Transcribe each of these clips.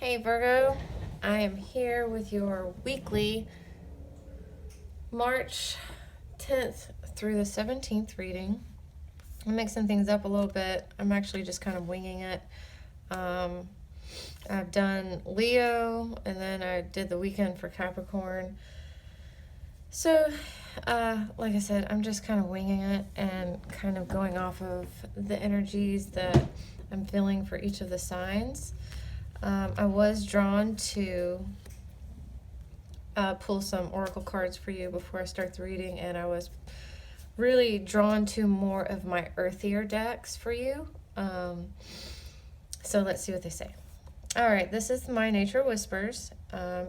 Hey Virgo, I am here with your weekly March 10th through the 17th reading. I'm mixing things up a little bit. I'm actually just kind of winging it. I've done Leo and then I did the weekend for Capricorn. So, like I said, I'm just kind of winging it and kind of going off of the energies that I'm feeling for each of the signs. I was drawn to pull some oracle cards for you before I start the reading, and I was really drawn to more of my earthier decks for you. So let's see what they say. All right, this is My Nature Whispers.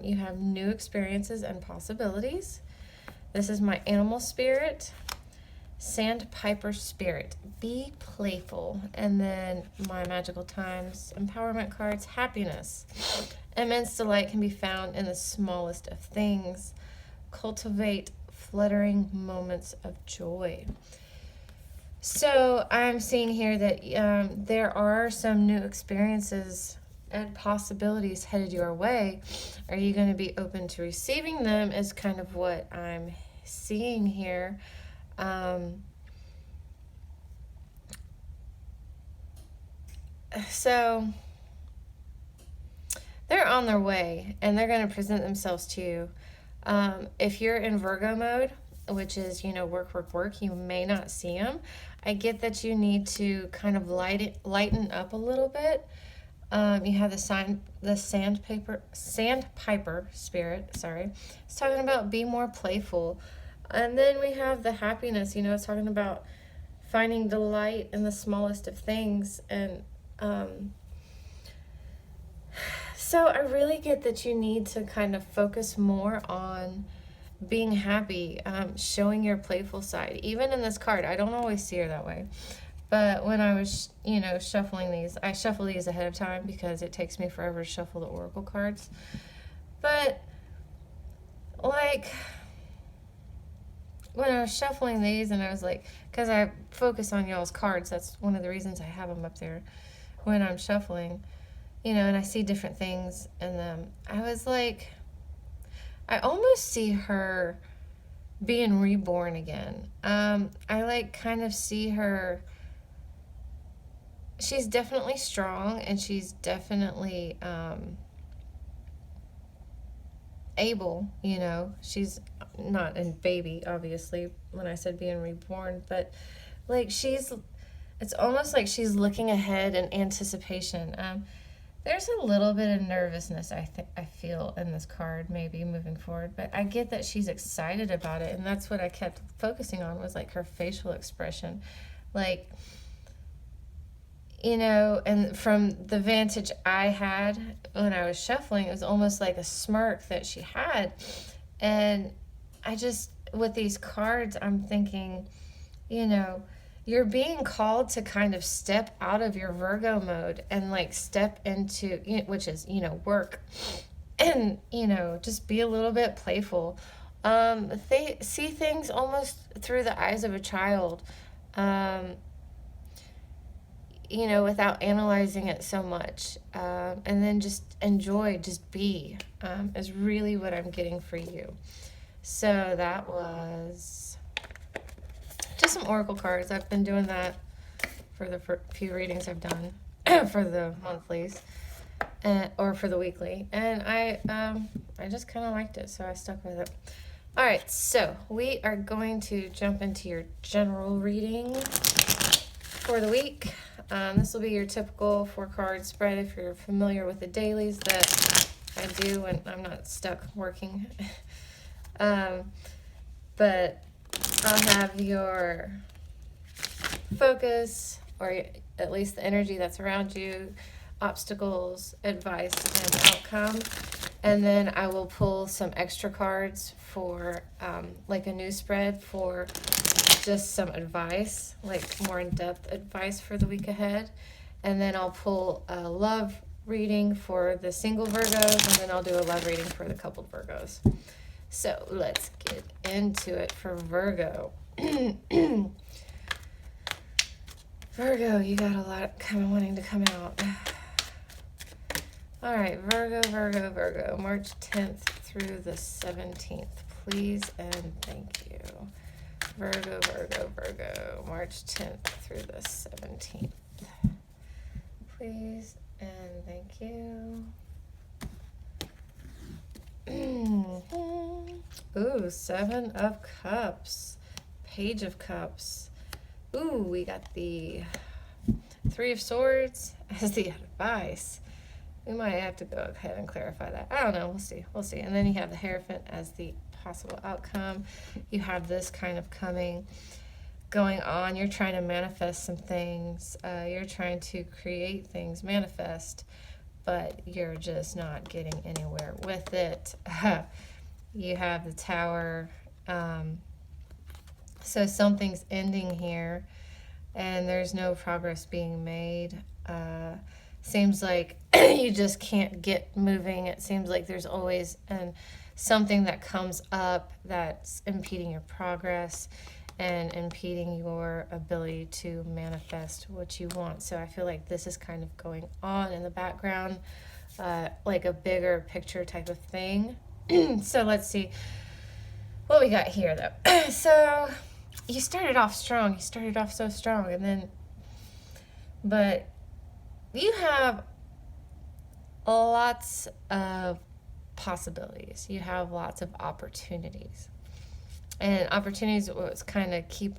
You have new experiences and possibilities. This is my Animal Spirit. Sandpiper Spirit, be playful. And then my Magical Times empowerment cards, happiness. Immense delight can be found in the smallest of things. Cultivate fluttering moments of joy. So I'm seeing here that there are some new experiences and possibilities headed your way. Are you going to be open to receiving them is kind of what I'm seeing here. So they're on their way and they're going to present themselves to you. If you're in Virgo mode, which is, work, you may not see them. I get that you need to kind of lighten up a little bit. You have the sandpiper spirit, sorry. It's talking about be more playful. And then we have the happiness, it's talking about finding delight in the smallest of things. And so I really get that you need to kind of focus more on being happy, showing your playful side. Even in this card, I don't always see her that way. But when I was, shuffling these, I shuffle these ahead of time because it takes me forever to shuffle the oracle cards. But, when I was shuffling these and I was like, because I focus on y'all's cards, that's one of the reasons I have them up there when I'm shuffling, and I see different things in them. I was like, I almost see her being reborn again. I kind of see her, she's definitely strong and she's definitely able, she's not a baby, obviously, when I said being reborn, but it's almost like she's looking ahead in anticipation. There's a little bit of nervousness I feel in this card, maybe moving forward, but I get that she's excited about it, and that's what I kept focusing on was her facial expression, and from the vantage I had when I was shuffling, it was almost like a smirk that she had. And I just, with these cards, I'm thinking, you're being called to kind of step out of your Virgo mode and step into, which is, work. And, just be a little bit playful. They see things almost through the eyes of a child. Without analyzing it so much. And then just enjoy, just be, is really what I'm getting for you. So that was just some oracle cards. I've been doing that for the few readings I've done for the monthlies or for the weekly. And I just kind of liked it, so I stuck with it. All right, so we are going to jump into your general reading for the week. This will be your typical 4-card spread if you're familiar with the dailies that I do when I'm not stuck working. But I'll have your focus, or at least the energy that's around you, obstacles, advice, and outcome. And then I will pull some extra cards for a new spread for just some advice, more in-depth advice for the week ahead. And then I'll pull a love reading for the single Virgos, and then I'll do a love reading for the coupled Virgos. So let's get into it for Virgo. Virgo, you got a lot wanting to come out. All right, Virgo, Virgo, Virgo, March 10th through the 17th. Please and thank you. Virgo, Virgo, Virgo, March 10th through the 17th. Please and thank you. Ooh, 7 of Cups, Page of Cups. Ooh, we got the 3 of Swords as the advice. We might have to go ahead and clarify that. I don't know. We'll see. We'll see. And then you have the Hierophant as the possible outcome. You have this kind of going on. You're trying to manifest some things. You're trying to create things, manifest, but you're just not getting anywhere with it. You have the Tower. So something's ending here, and there's no progress being made. Seems like you just can't get moving. It seems like there's always something that comes up that's impeding your progress and impeding your ability to manifest what you want. So I feel like this is kind of going on in the background, like a bigger picture type of thing. So let's see what we got here, though. So you started off strong. You started off so strong, and then, but you have lots of possibilities. You have lots of opportunities. And opportunities was kind of keep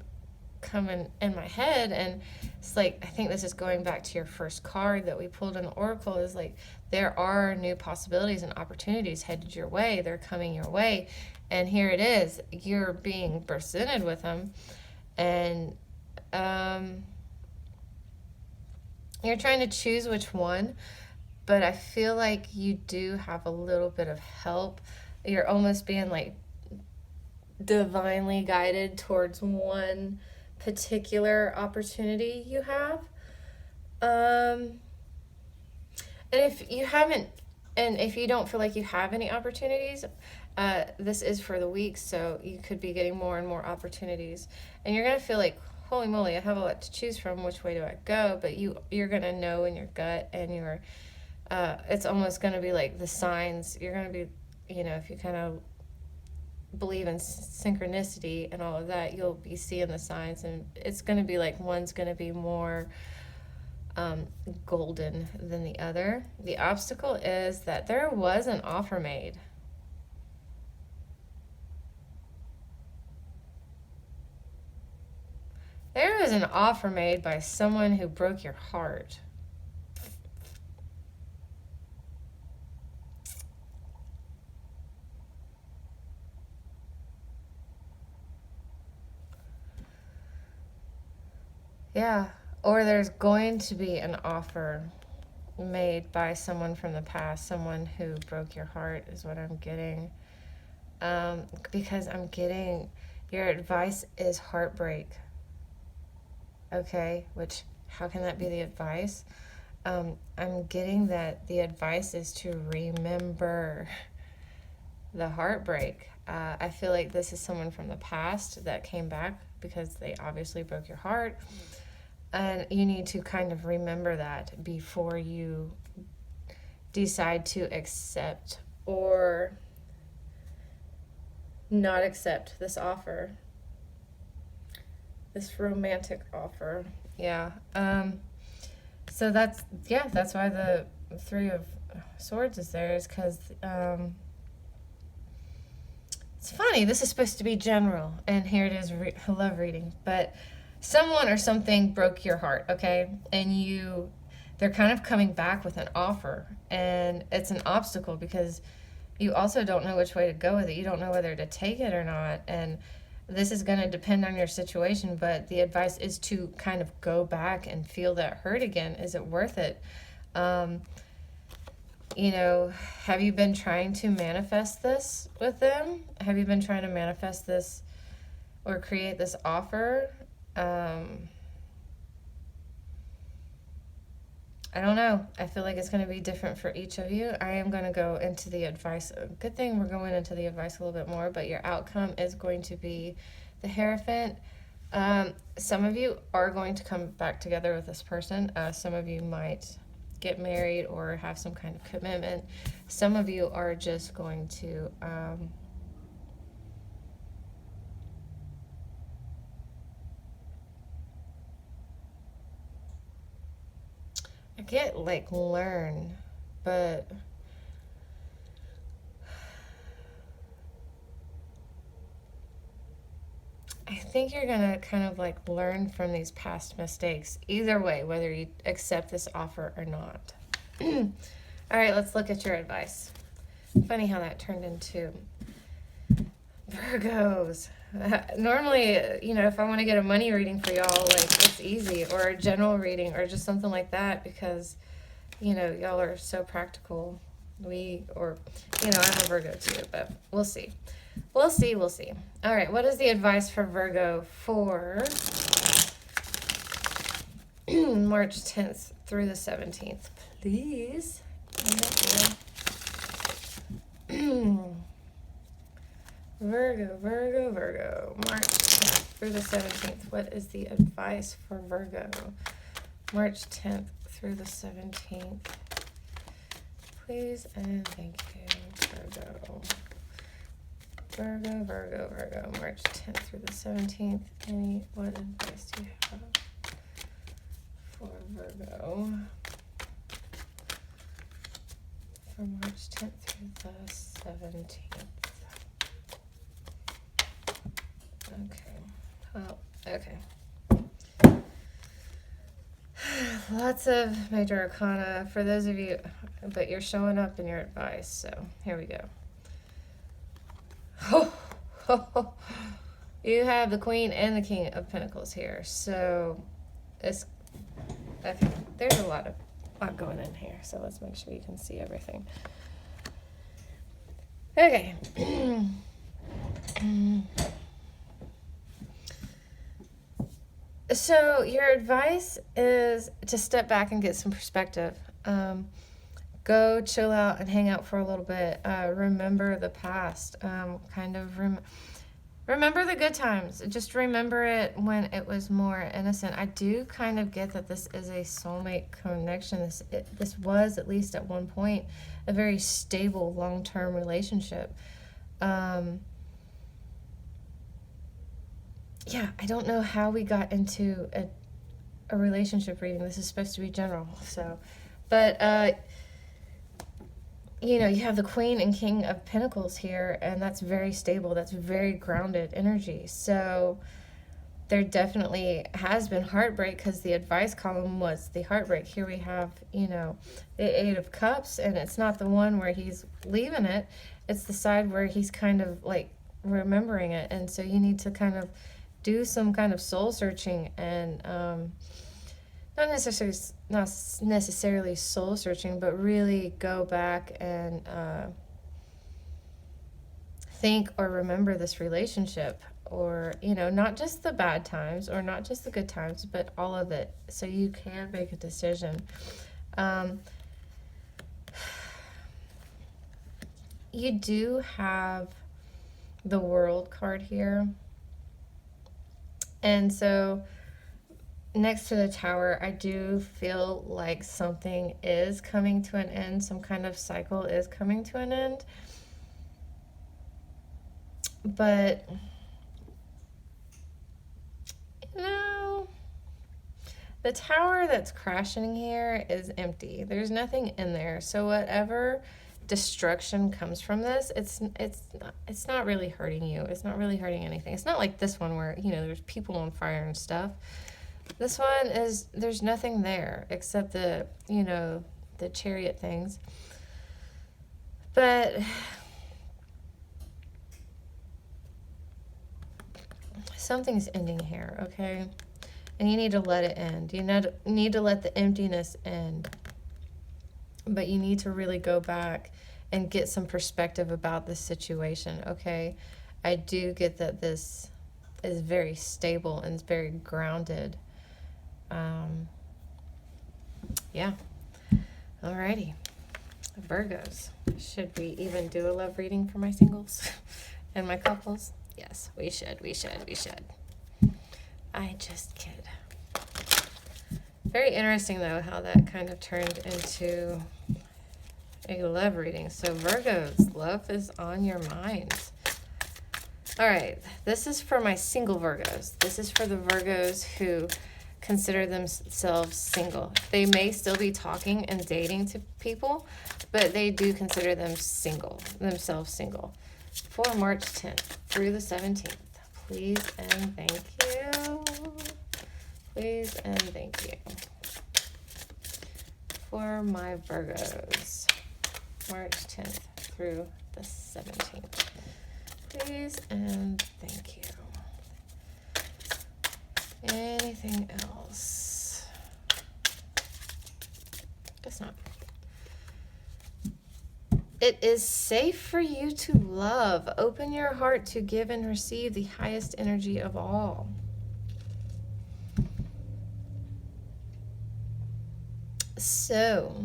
coming in my head. And it's like, I think this is going back to your first card that we pulled in the Oracle, is like, there are new possibilities and opportunities headed your way. They're coming your way. And here it is. You're being presented with them. And, you're trying to choose which one, but I feel like you do have a little bit of help. You're almost being like divinely guided towards one particular opportunity you have. And if you haven't, and if you don't feel like you have any opportunities, this is for the week, so you could be getting more and more opportunities. And you're going to feel like, holy moly, I have a lot to choose from. Which way do I go? But you're going to know in your gut, and it's almost going to be like the signs. You're going to be, if you kind of believe in synchronicity and all of that, you'll be seeing the signs, and it's going to be like one's going to be more golden than the other. The obstacle is that there was an offer made. There was an offer made by someone who broke your heart. Yeah, or there's going to be an offer made by someone from the past, someone who broke your heart is what I'm getting. Because I'm getting your advice is heartbreak. Okay, which, how can that be the advice? I'm getting that the advice is to remember the heartbreak. I feel like this is someone from the past that came back because they obviously broke your heart. And you need to kind of remember that before you decide to accept or not accept this offer. This romantic offer. Yeah. So that's why the 3 of Swords is there, is because it's funny. This is supposed to be general, and here it is, love reading. But someone or something broke your heart, okay? And they're kind of coming back with an offer, and it's an obstacle because you also don't know which way to go with it. You don't know whether to take it or not, and this is going to depend on your situation, but the advice is to kind of go back and feel that hurt again. Is it worth it? Have you been trying to manifest this with them? Have you been trying to manifest this or create this offer? I don't know. I feel like it's going to be different for each of you. I am going to go into the advice. Good thing we're going into the advice a little bit more, but your outcome is going to be the Hierophant. Some of you are going to come back together with this person. Some of you might get married or have some kind of commitment. Some of you are just going to I get like learn, but I think you're going to kind of like learn from these past mistakes. Either way, whether you accept this offer or not. All right, let's look at your advice. Funny how that turned into Virgos. Normally, you know, if I want to get a money reading for y'all, like it's easy, or a general reading, or just something like that, because, you know, y'all are so practical. I'm a Virgo too, but we'll see. We'll see. All right, what is the advice for Virgo for March 10th through the 17th, please? Virgo. March 10th through the 17th. What is the advice for Virgo? March 10th through the 17th. Please and thank you, Virgo. Virgo. March 10th through the 17th. What advice do you have for Virgo? For March 10th through the 17th. Okay. Lots of major arcana for those of you, but you're showing up in your advice, so here we go. You have the Queen and the King of Pentacles here, so it's okay. There's a lot going in here, so let's make sure you can see everything. Okay. So your advice is to step back and get some perspective. Go chill out and hang out for a little bit. Remember the past. Remember the good times. Just remember it when it was more innocent. I do kind of get that this is a soulmate connection. This was, at least at one point, a very stable, long-term relationship. Yeah, I don't know how we got into a relationship reading. This is supposed to be general, so. But, you know, you have the Queen and King of Pentacles here, and that's very stable. That's very grounded energy. So there definitely has been heartbreak, because the advice column was the heartbreak. Here we have, you know, the Eight of Cups, and it's not the one where he's leaving it. It's the side where he's kind of, like, remembering it. And so you need to kind of do some kind of soul searching, and not necessarily soul searching, but really go back and think or remember this relationship, or, you know, not just the bad times or not just the good times, but all of it, so you can make a decision. You do have the World card here. And so next to the Tower, I do feel like something is coming to an end. Some kind of cycle is coming to an end. But, you know, the Tower that's crashing here is empty. There's nothing in there. So whatever destruction comes from this, it's not really hurting you. It's not really hurting anything. It's not like this one where, you know, there's people on fire and stuff. This one is, there's nothing there except the, you know, the chariot things. But something's ending here, okay? And you need to let it end. You need to let the emptiness end. But you need to really go back and get some perspective about this situation, okay? I do get that this is very stable and it's very grounded. Yeah. Alrighty. Virgos. Should we even do a love reading for my singles and my couples? Yes, we should. I just kid. Very interesting, though, how that kind of turned into a love reading. So Virgos, love is on your mind. All right, this is for my single Virgos. This is for the Virgos who consider themselves single. They may still be talking and dating to people, but they do consider themselves single. For March 10th through the 17th, please and thank you. Please and thank you. For my Virgos, March 10th through the 17th. Please and thank you. Anything else? Guess not. It is safe for you to love. Open your heart to give and receive the highest energy of all. So,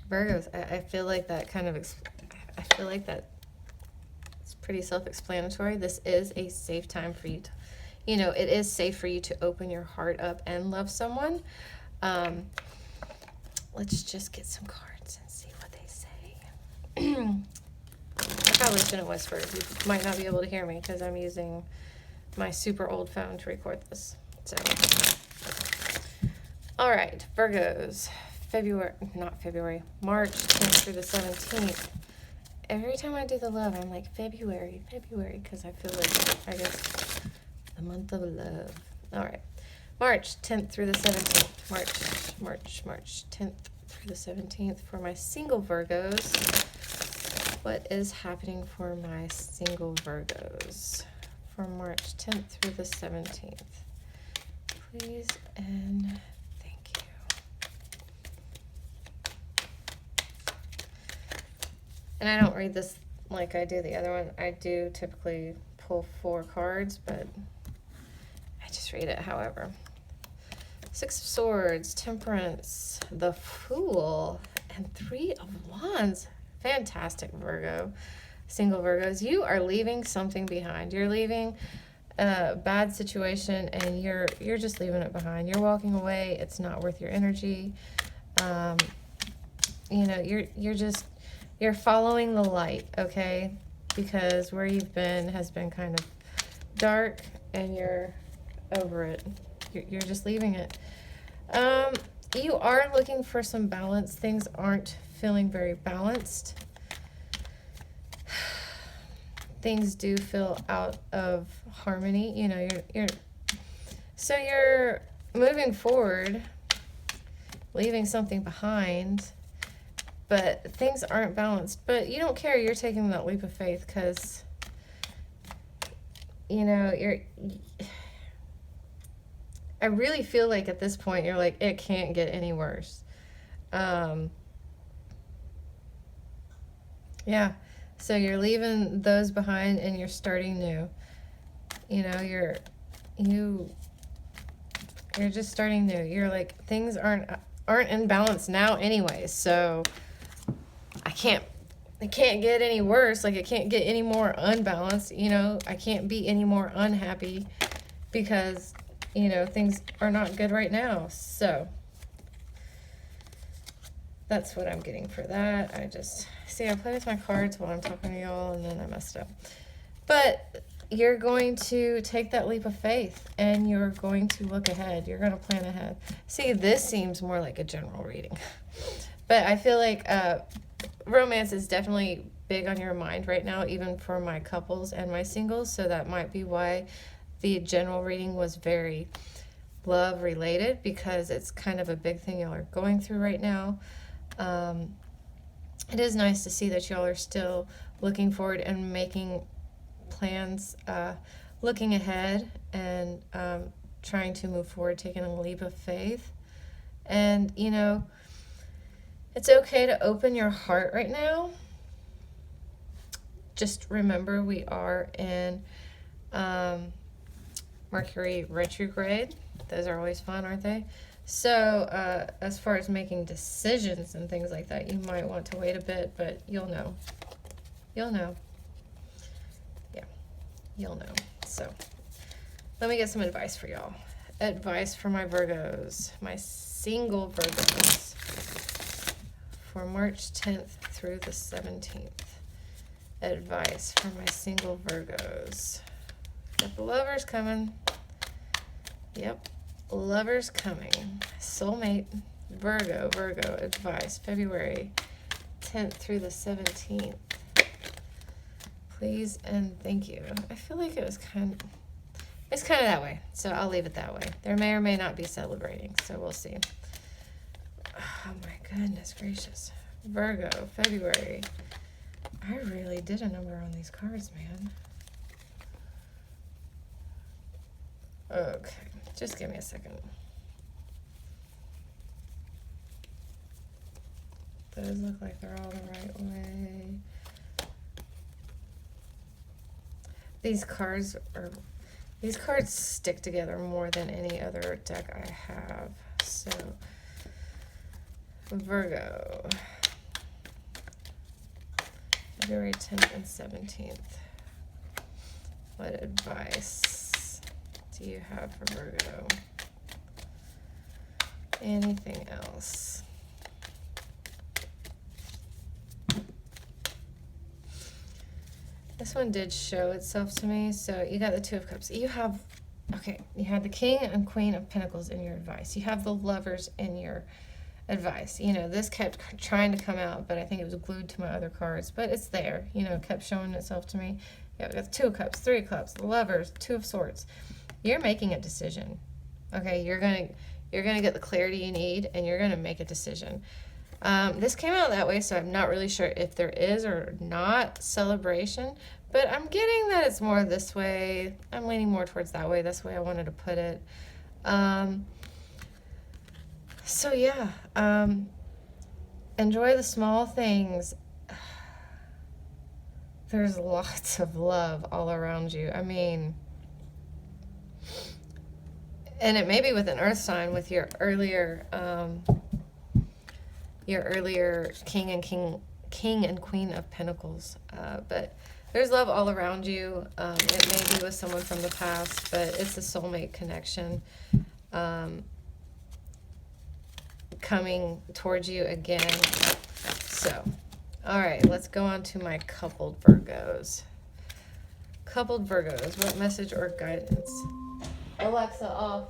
Virgos, I feel like that kind of, I feel like that it's pretty self-explanatory. This is a safe time for you to, you know, it is safe for you to open your heart up and love someone. Let's just get some cards and see what they say. I probably shouldn't whisper. You might not be able to hear me because I'm using my super old phone to record this. So, all right, Virgos, March 10th through the 17th. Every time I do the love, I'm like February, because I feel like, I guess, the month of love. All right, March 10th through the 17th. March 10th through the 17th for my single Virgos. What is happening for my single Virgos for March 10th through the 17th? Please and thank you. And I don't read this like I do the other one. I do typically pull 4 cards, but I just read it however. 6 of Swords, Temperance, the Fool, and 3 of Wands. Fantastic, Virgo. Single Virgos, you are leaving something behind. You're leaving a bad situation, and you're just leaving it behind. You're walking away. It's not worth your energy. You know, you're following the light, okay? Because where you've been has been kind of dark, and you're over it. You're just leaving it. You are looking for some balance. Things aren't feeling very balanced. Things do feel out of harmony. You know, you're moving forward, leaving something behind, but things aren't balanced. But you don't care. You're taking that leap of faith because, you know, I really feel like at this point you're like, it can't get any worse. Yeah. So you're leaving those behind and you're starting new. You know, you're just starting new. You're like, things aren't in balance now anyway. So I can't get any worse. Like, it can't get any more unbalanced. You know, I can't be any more unhappy because, you know, things are not good right now. So that's what I'm getting for that. I played with my cards while I'm talking to y'all, and then I messed up. But you're going to take that leap of faith, and you're going to look ahead. You're going to plan ahead. See, this seems more like a general reading. But I feel like romance is definitely big on your mind right now, even for my couples and my singles. So that might be why the general reading was very love related, because it's kind of a big thing y'all are going through right now. It is nice to see that y'all are still looking forward and making plans, looking ahead and trying to move forward, taking a leap of faith. And, you know, it's okay to open your heart right now. Just remember, we are in Mercury retrograde. Those are always fun, aren't they? So as far as making decisions and things like that, you might want to wait a bit, but you'll know. You'll know. Yeah, you'll know. So let me get some advice for y'all. Advice for my Virgos, my single Virgos, for March 10th through the 17th. Advice for my single Virgos. Got the lovers coming. Yep, lovers coming. Soulmate, Virgo, advice, February 10th through the 17th. Please and thank you. I feel like it's kind of that way, so I'll leave it that way. There may or may not be celebrating, so we'll see. Oh my goodness gracious. Virgo, February. I really did a number on these cards, man. Okay, just give me a second. Those look like they're all the right way. These cards stick together more than any other deck I have. So, Virgo, February 10th and 17th. What advice do you have for Virgo? Anything else? This one did show itself to me. So you got the Two of Cups. You have, okay, you had the King and Queen of Pentacles in your advice. You have the Lovers in your advice. You know, this kept trying to come out, but I think it was glued to my other cards. But it's there, you know, it kept showing itself to me. Yeah, we got the Two of Cups, Three of Cups, the Lovers, Two of Swords. You're making a decision. Okay, you're gonna get the clarity you need, and you're gonna make a decision. This came out that way, so I'm not really sure if there is or not celebration, but I'm getting that it's more this way. I'm leaning more towards that way. That's the way I wanted to put it. So yeah, enjoy the small things. There's lots of love all around you. I mean, and it may be with an earth sign with your earlier King and Queen of Pentacles, but there's love all around you. It may be with someone from the past, but it's a soulmate connection coming towards you again. So, all right, let's go on to my coupled Virgos. Coupled Virgos, what message or guidance? Alexa, off.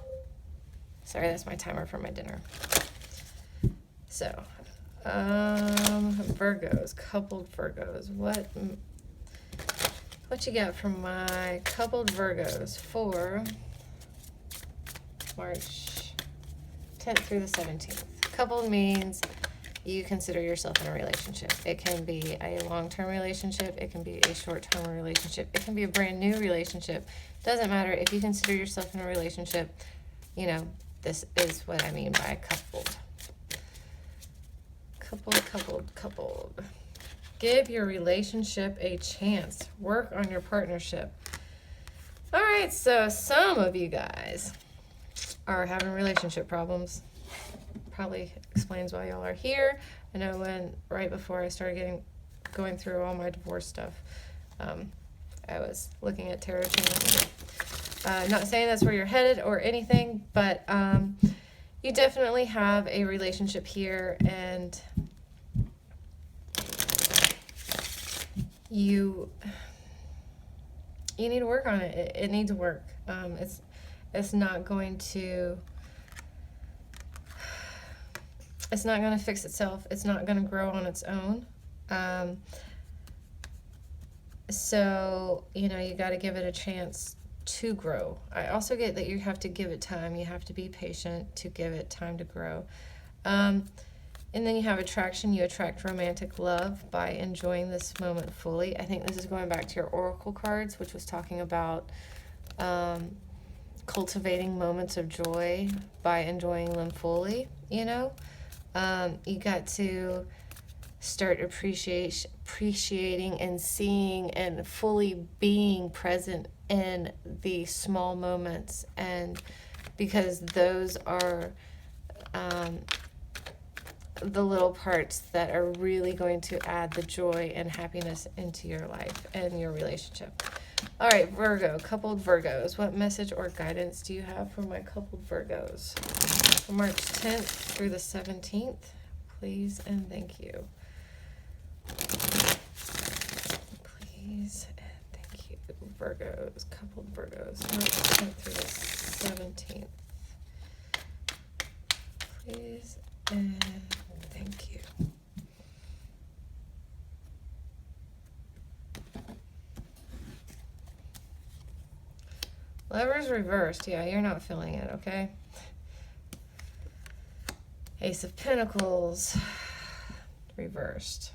Sorry, that's my timer for my dinner. So, Virgos, coupled Virgos. What you got from my coupled Virgos for March 10th through the 17th? Coupled means you consider yourself in a relationship. It can be a long-term relationship. It can be a short-term relationship. It can be a brand new relationship. Doesn't matter. If you consider yourself in a relationship, you know, this is what I mean by coupled. Coupled. Give your relationship a chance. Work on your partnership. All right, so some of you guys are having relationship problems. Probably explains why y'all are here. I know right before I started going through all my divorce stuff, I was looking at tarot channels. Not saying that's where you're headed or anything, but you definitely have a relationship here, and you need to work on it. It needs work. It's not going to fix itself. It's not going to grow on its own. So, you know, you got to give it a chance to grow. I also get that you have to give it time. You have to be patient to give it time to grow. And then you have attraction. You attract romantic love by enjoying this moment fully. I think this is going back to your oracle cards, which was talking about cultivating moments of joy by enjoying them fully, you know. You got to start appreciating and seeing and fully being present in the small moments, and because those are the little parts that are really going to add the joy and happiness into your life and your relationship. All right, Virgo, coupled Virgos. What message or guidance do you have for my coupled Virgos? From March 10th through the 17th, please and thank you. Please and thank you. Virgos, coupled Virgos. March 10th through the 17th. Please and thank you. Lovers reversed. Yeah, you're not feeling it, okay? Ace of Pentacles reversed.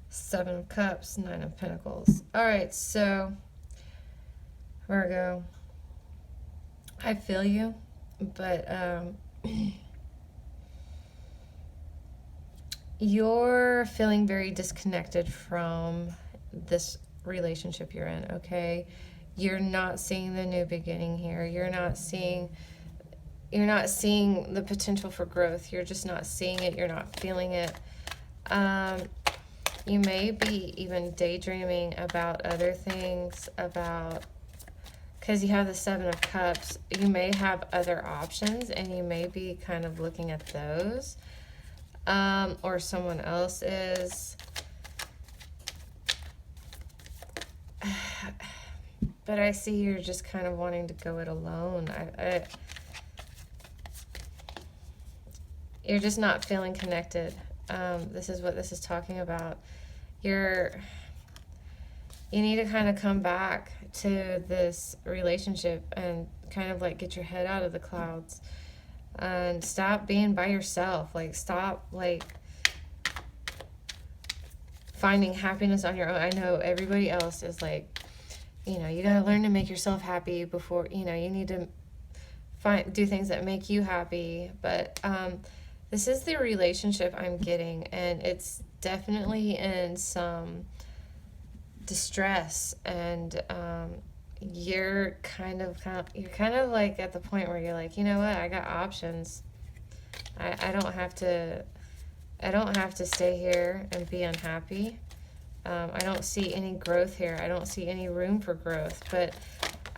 Seven of Cups, Nine of Pentacles. All right, so Virgo, I feel you, but you're feeling very disconnected from this relationship you're in, okay? You're not seeing the new beginning here. You're not seeing the potential for growth. You're just not seeing it. You're not feeling it. You may be even daydreaming about other things, because you have the Seven of Cups. You may have other options, and you may be kind of looking at those. Or someone else is. But I see you're just kind of wanting to go it alone. You're just not feeling connected. This is what this is talking about. You need to kind of come back to this relationship and kind of like get your head out of the clouds and stop being by yourself. Like, stop like finding happiness on your own. I know everybody else is like, you know, you got to learn to make yourself happy before, you know, you need to do things that make you happy. But this is the relationship I'm getting, and it's definitely in some distress, and you're kind of like at the point where you're like, you know what, I got options. I don't have to stay here and be unhappy. I don't see any growth here. I don't see any room for growth, but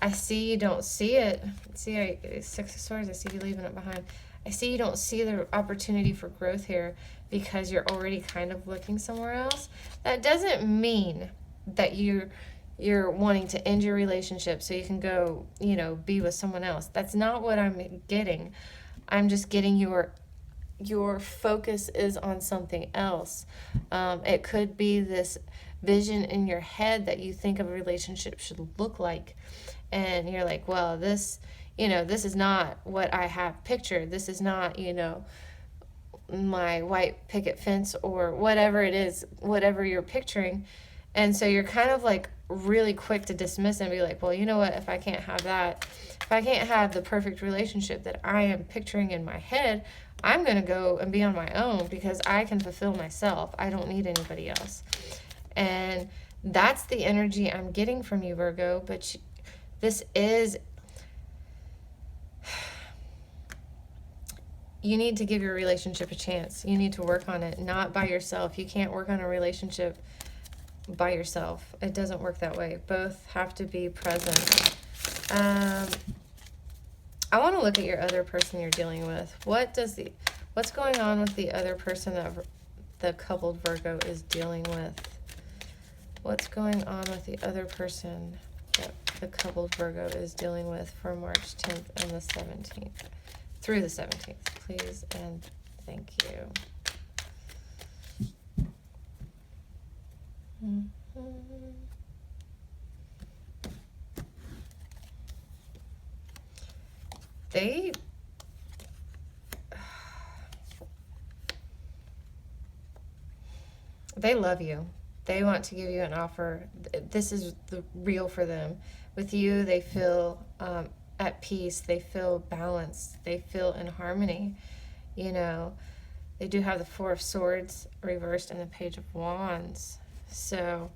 I see you don't see it. See, Six of Swords, I see you leaving it behind. I see you don't see the opportunity for growth here because you're already kind of looking somewhere else. That doesn't mean that you're wanting to end your relationship so you can go, you know, be with someone else. That's not what I'm getting. I'm just getting your focus is on something else. It could be this vision in your head that you think a relationship should look like. And you're like, well, this is not what I have pictured. This is not, you know, my white picket fence or whatever it is, whatever you're picturing. And so you're kind of like really quick to dismiss and be like, well, you know what, if I can't have that, if I can't have the perfect relationship that I am picturing in my head, I'm going to go and be on my own because I can fulfill myself. I don't need anybody else. And that's the energy I'm getting from you, Virgo. But you need to give your relationship a chance. You need to work on it, not by yourself. You can't work on a relationship by yourself. It doesn't work that way. Both have to be present. I want to look at your other person you're dealing with. What's going on with the other person that the coupled Virgo is dealing with? What's going on with the other person that the coupled Virgo is dealing with for March 10th and the 17th? Through the 17th, please and thank you. They love you. They want to give you an offer. This is the real for them. With you, they feel at peace. They feel balanced. They feel in harmony. You know, they do have the Four of Swords reversed and the Page of Wands. So,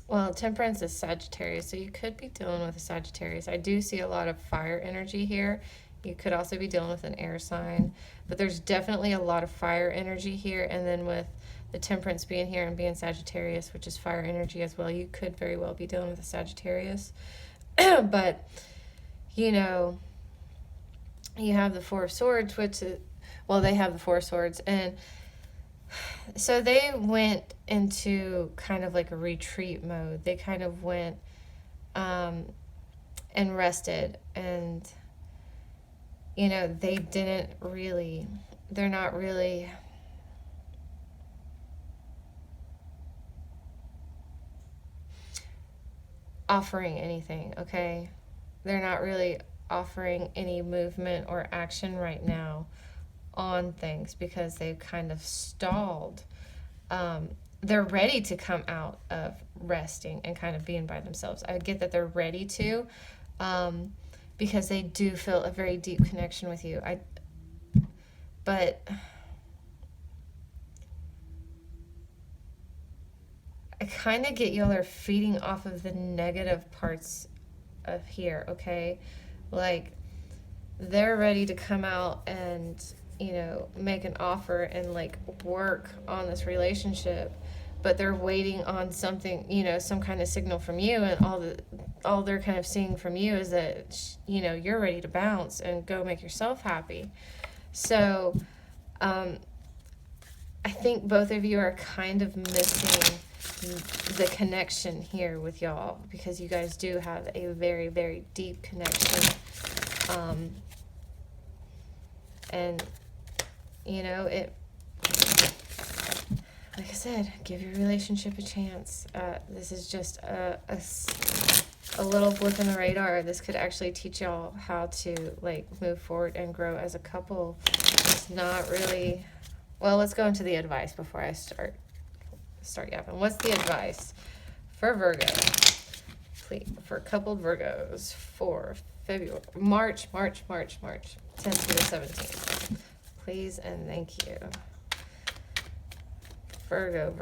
well, Temperance is Sagittarius, so you could be dealing with a Sagittarius. I do see a lot of fire energy here. You could also be dealing with an air sign, but there's definitely a lot of fire energy here. And then with the Temperance being here and being Sagittarius, which is fire energy as well. You could very well be dealing with a Sagittarius. But, you know, you have the Four of Swords, which is, well, they have the Four of Swords. And so they went into kind of like a retreat mode. They kind of went and rested. And, you know, they're not really offering anything, okay? They're not really offering any movement or action right now on things because they've kind of stalled. They're ready to come out of resting and kind of being by themselves. I get that they're ready to, because they do feel a very deep connection with you. But I kind of get y'all are feeding off of the negative parts of here, okay? Like, they're ready to come out and, you know, make an offer and, like, work on this relationship, but they're waiting on something, you know, some kind of signal from you, and all they're kind of seeing from you is that, you know, you're ready to bounce and go make yourself happy. So, I think both of you are kind of missing the connection here with y'all, because you guys do have a very, very deep connection. And, you know, like I said, give your relationship a chance. This is just a little blip in the radar. This could actually teach y'all how to, like, move forward and grow as a couple. It's not really... Well, let's go into the advice before I start yapping. What's the advice for Virgo? Please, for coupled Virgos for February, March 10th through the 17th. Please and thank you. Virgo.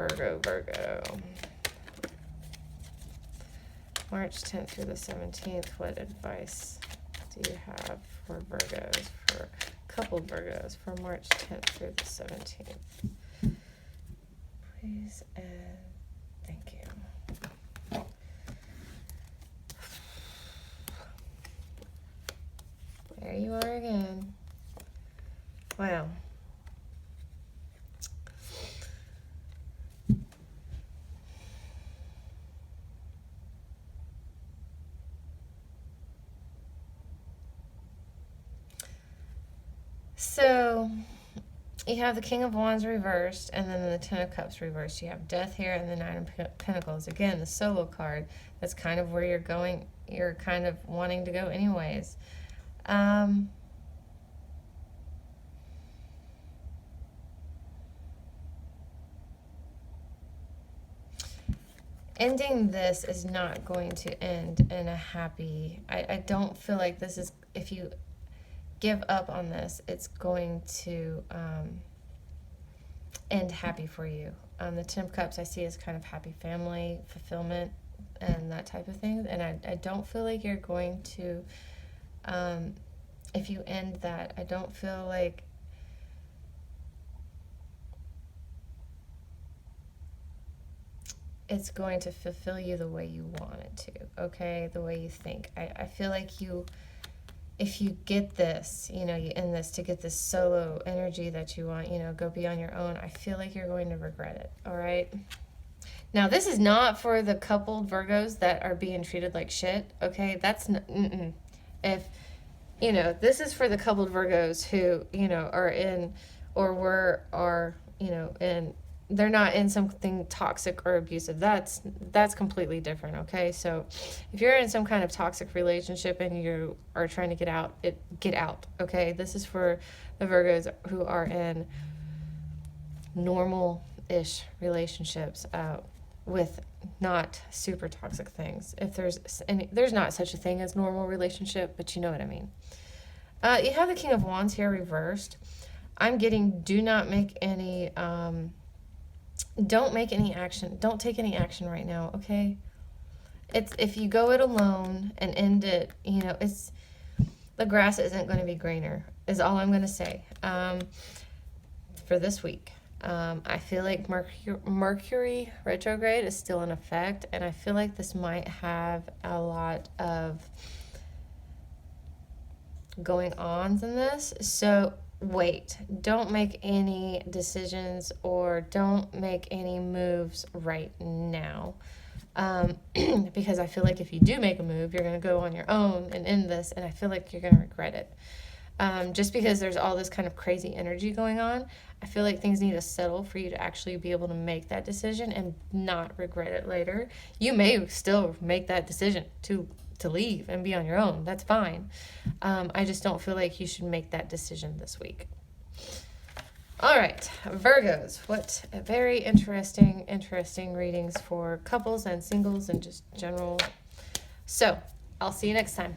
March 10th through the 17th. What advice do you have for Virgos, for coupled Virgos for March 10th through the 17th? Please and thank you. There you are again. Wow. So you have the King of Wands reversed, and then the Ten of Cups reversed. You have Death here and the Nine of Pentacles. Again, the Solo card. That's kind of where you're going. You're kind of wanting to go anyways. Ending this is not going to end in a happy... I don't feel like this is... If you give up on this, it's going to end happy for you. The Ten of Cups I see as kind of happy family, fulfillment, and that type of thing. And I don't feel like you're going to... if you end that, I don't feel like it's going to fulfill you the way you want it to, okay? The way you think. I feel like you... If you get this, you know, you end this to get this solo energy that you want, you know, go be on your own, I feel like you're going to regret it, all right? Now, this is not for the coupled Virgos that are being treated like shit, okay? That's not, if, you know, this is for the coupled Virgos who, you know, are in, or are, you know, in, they're not in something toxic or abusive. That's completely different, okay? So if you're in some kind of toxic relationship and you are trying to get out, okay? This is for the Virgos who are in normal-ish relationships with not super toxic things. If there's not such a thing as normal relationship, but you know what I mean. You have the King of Wands here reversed. I'm getting do not make any... don't make any action. Don't take any action right now, okay? It's if you go it alone and end it, you know, it's the grass isn't going to be greener, is all I'm going to say for this week. I feel like Mercury retrograde is still in effect, and I feel like this might have a lot of going on in this. So wait, don't make any decisions or don't make any moves right now. Because I feel like if you do make a move, you're going to go on your own and end this, and I feel like you're going to regret it. Just because there's all this kind of crazy energy going on, I feel like things need to settle for you to actually be able to make that decision and not regret it later. You may still make that decision to leave and be on your own. That's fine. I just don't feel like you should make that decision this week. All right, Virgos. What a very interesting readings for couples and singles and just general. So, I'll see you next time.